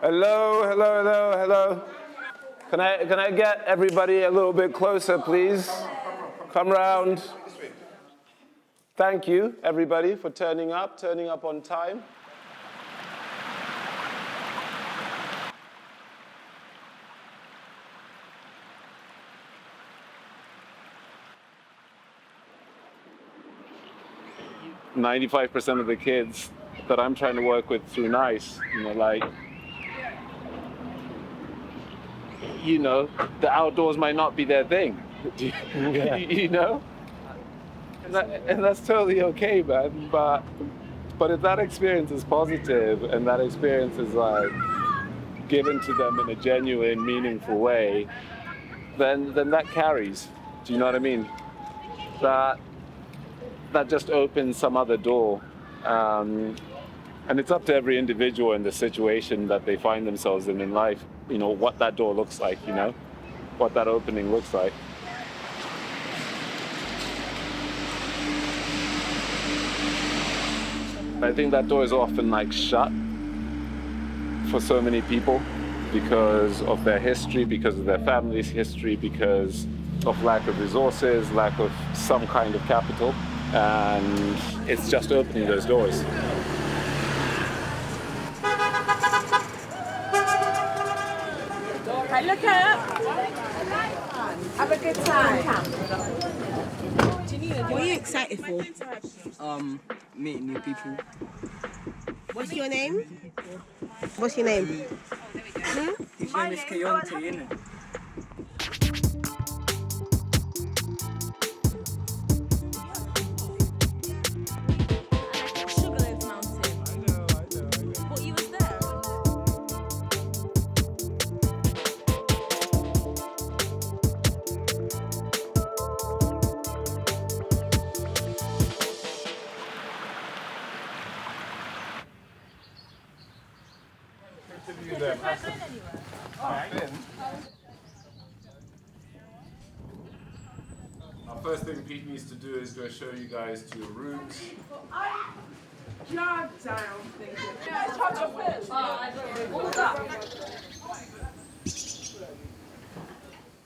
Hello, hello, hello, hello. Can I get everybody a little bit closer, please? Come round. Thank you, everybody, for turning up on time. "95% of the kids that I'm trying to work with through NYCE, the outdoors might not be their thing, And that's totally okay, man. But if that experience is positive and that experience is like given to them in a genuine, meaningful way, then that carries. Do you know what I mean? That just opens some other door. And it's up to every individual in the situation that they find themselves in life, what that door looks like, what that opening looks like. I think that door is often shut for so many people because of their history, because of their family's history, because of lack of resources, lack of some kind of capital, and it's just opening those doors. Look up. Have a good time. What are you excited for? Meeting new people. What's your name? What's your name? His name is Kaontae, innit? Our first thing Pete needs to do is go show you guys to your rooms.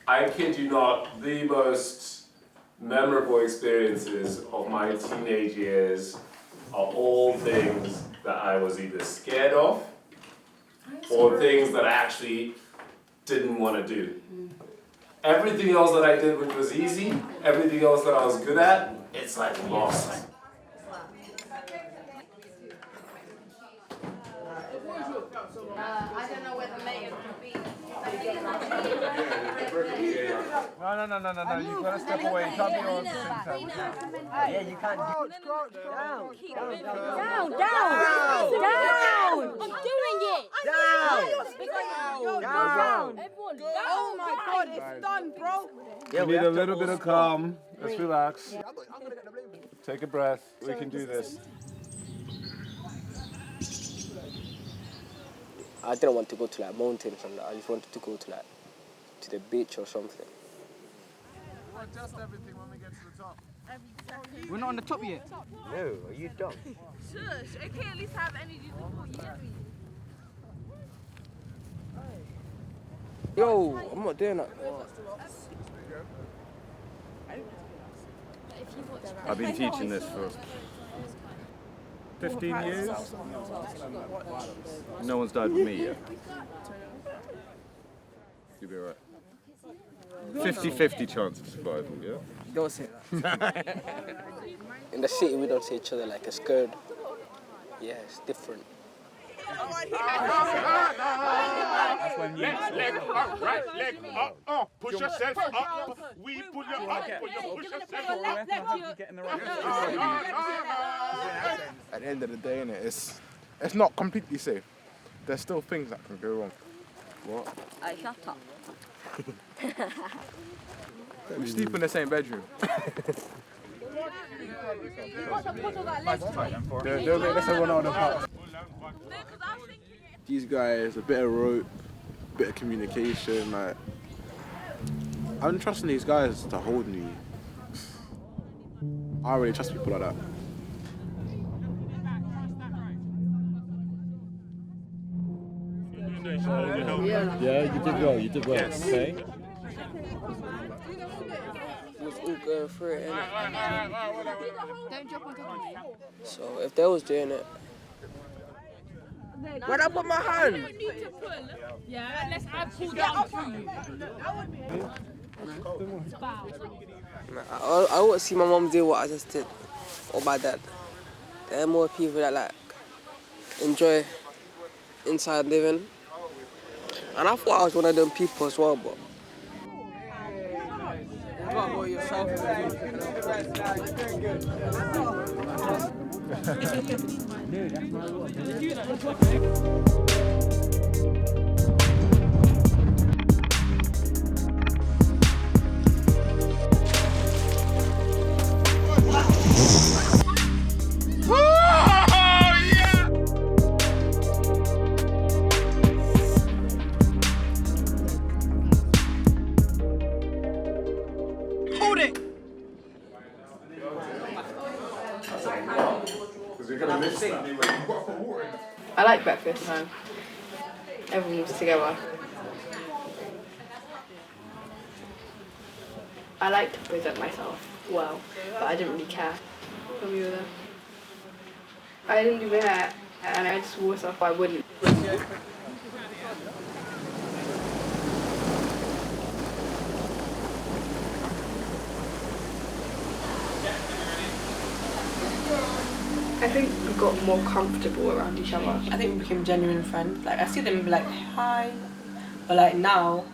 I kid you not, the most memorable experiences of my teenage years are all things that I was either scared of or things that I actually didn't want to do. Everything else that I did which was easy, everything else that I was good at, it's lost. I don't know where the mayor could be. No. You've got to step away. You can't be all at the same time. Yeah, you can't do Down. I'm doing it. Down. Everyone, down. Oh my God, it's done, bro. Yeah, we need a little bit of calm. Let's relax. Take a breath. We can do this. I didn't want to go to mountains and that. I just wanted to go to to the beach or something. We'll adjust everything when we get to the top. We're not on the top yet. No, are you dumb? Shush. Okay, at least have energy before you get me. Yo, I'm not doing that. I've been teaching this for 15 years. No one's died with me yet. You'll be alright. 50-50 chance of survival, yeah? Don't say that. In the city, we don't say each other like a scared. Yeah, it's different. That's when you... Leg up, right leg up, push yourself up. We pull you up, push yourself up. At the end of the day, innit, it's not completely safe. There's still things that can go wrong. What? Shut up. We sleep in the same bedroom. They'll make this everyone on the part. These guys, a bit of rope, a bit of communication, I'm trusting these guys to hold me. I don't really trust people like that. Yeah, you did well. You did well. Yes. Okay. We've all going through it, innit? Don't jump on top of me. So if they was doing it, Where'd I put my hand? You need to pull. Yeah, unless I pull down through you. I want to see my mum do what I just did, or my dad. There are more people that like enjoy inside living, and I thought I was one of them people as well, but. You gotta go yourself. I like breakfast time. Everyone's together. I like to present myself well, but I didn't really care when we were there. I didn't do my hair, and I just wore stuff I wouldn't. I think we got more comfortable around each other. I think we became genuine friends. Like I see them and be like, hi, but like now.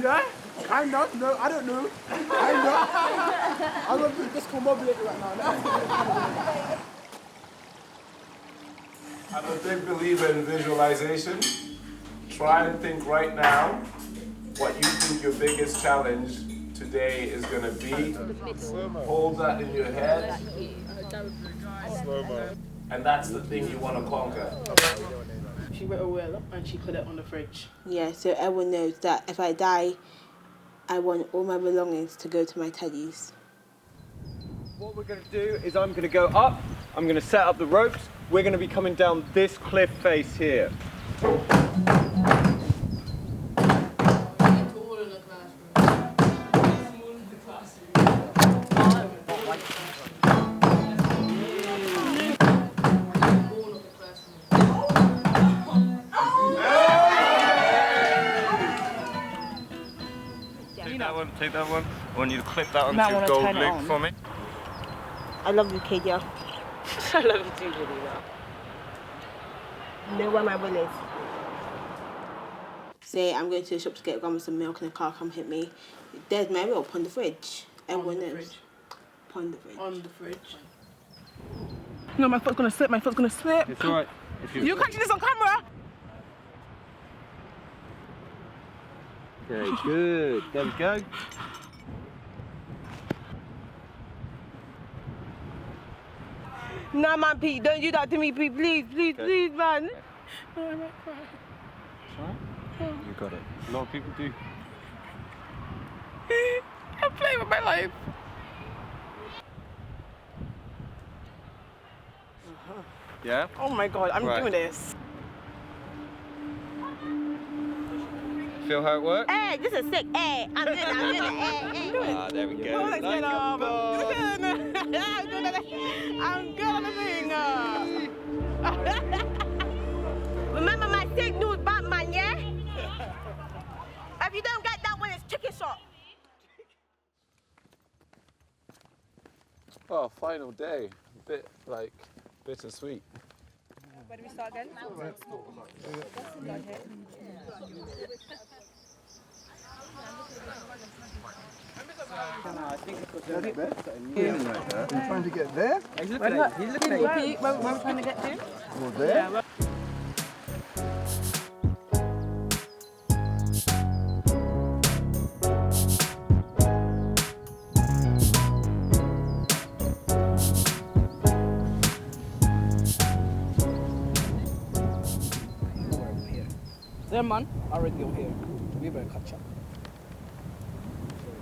Yeah? Kind of. No, I don't know. Kind of. I'm going to be discombobulated right now. I'm a big believer in visualization. Try and think right now what you think your biggest challenge today is going to be. Hold that in your head. And that's the thing you want to conquer. She wrote a will and she put it on the fridge. Yeah, so everyone knows that if I die, I want all my belongings to go to my teddies. What we're going to do is I'm going to go up. I'm going to set up the ropes. We're going to be coming down this cliff face here. Take that one. I want you to clip that onto your gold loop for me. I love you, Kadia. I love you too, Julia. You know where my will is. Say I'm going to the shop to get grandma some milk in the car, come hit me. There's my will upon the fridge. Everyone knows. Upon the fridge. On the fridge. No, my foot's gonna slip, my foot's gonna slip. It's alright. You catching this on camera? Okay, good. There we go. Nah, man, Pete, don't do that to me, Pete. Please, please, please, man. No, I might cry. You got it. A lot of people do. I'm playing with my life. Yeah? Oh my god, I'm Right. doing this. Feel how it works? Hey, this is sick. Hey, I'm good, I'm good. Hey. Ah, there we go. Oh, like Like that, I'm good on the thing. Remember my signal, Batman, yeah? If you don't get that one, it's chicken shot. Oh, final day. Bit like bittersweet. Where do we start again? I'm trying to get there. He's looking at you. Where are we trying to get to? Or there. There, man. I already you're here. We better catch up.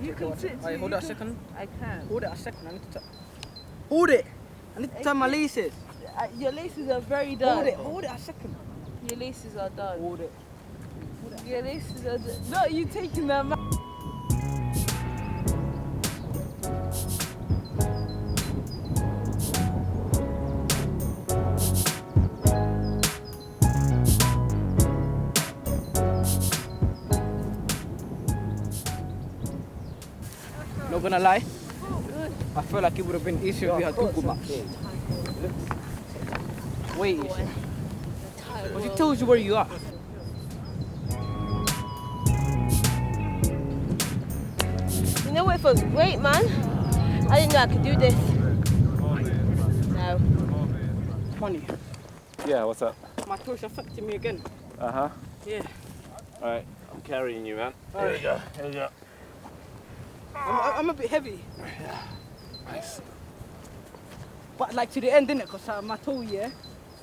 You can sit. Hey, hold it a second. I can. Hold it a second. I need to hold it. I need to tie my laces. Your laces are very done. Hold it a second. Your laces are done. Hold it. Your laces are done. No, you taking them out. Not gonna lie, I feel like it would have been easier if we had Google Maps. Wait, but it tells you where you are. You know what? It feels great, man. I didn't know I could do this. No. Funny. Yeah, what's up? My torch affected me again. Uh-huh. Yeah. Alright, I'm carrying you, man. Here you go, here you go. I'm a bit heavy. Yeah, nice. But like to the end, innit? Because my toe, yeah.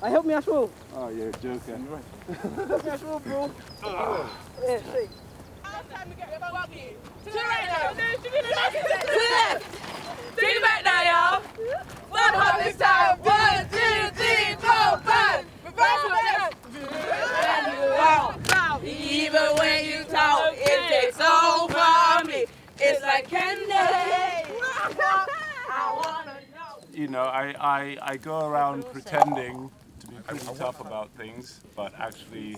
I help me as well. Oh, you're a joker. Help me as well, bro. Yeah, say. To the right now. To the left. Take it back now, y'all. One hop this time. 1, 2, 3, 4, 5. Reverse it. Even when you talk, it takes over me. It's like candy. I wanna know. You know, I go around pretending to be pretty tough about things, but actually,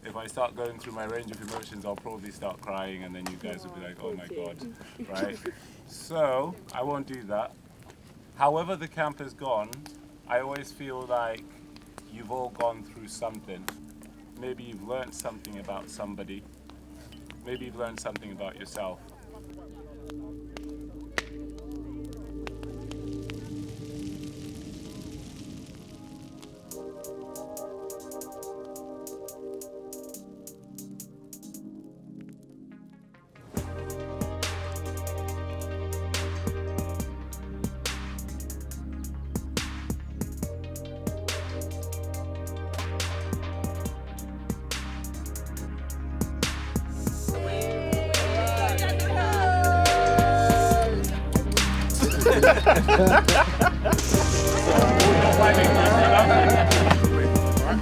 if I start going through my range of emotions, I'll probably start crying, and then you guys will be like, oh my God, right? So, I won't do that. However the camp has gone, I always feel like you've all gone through something. Maybe you've learned something about somebody. Maybe you've learned something about yourself.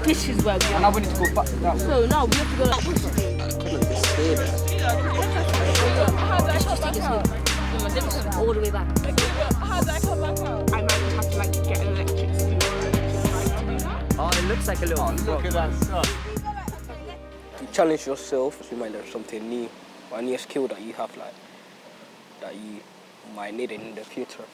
This is where we are. And I wanted to go back to that. So now we have to go like this. How do I come back out? All the way back. How do I come back out? I might just have to like get an electric scooter. Oh, it looks like a little. Look at that stuff. You challenge yourself, you might learn something new, or a new skill that you have, like, that you might need in the future.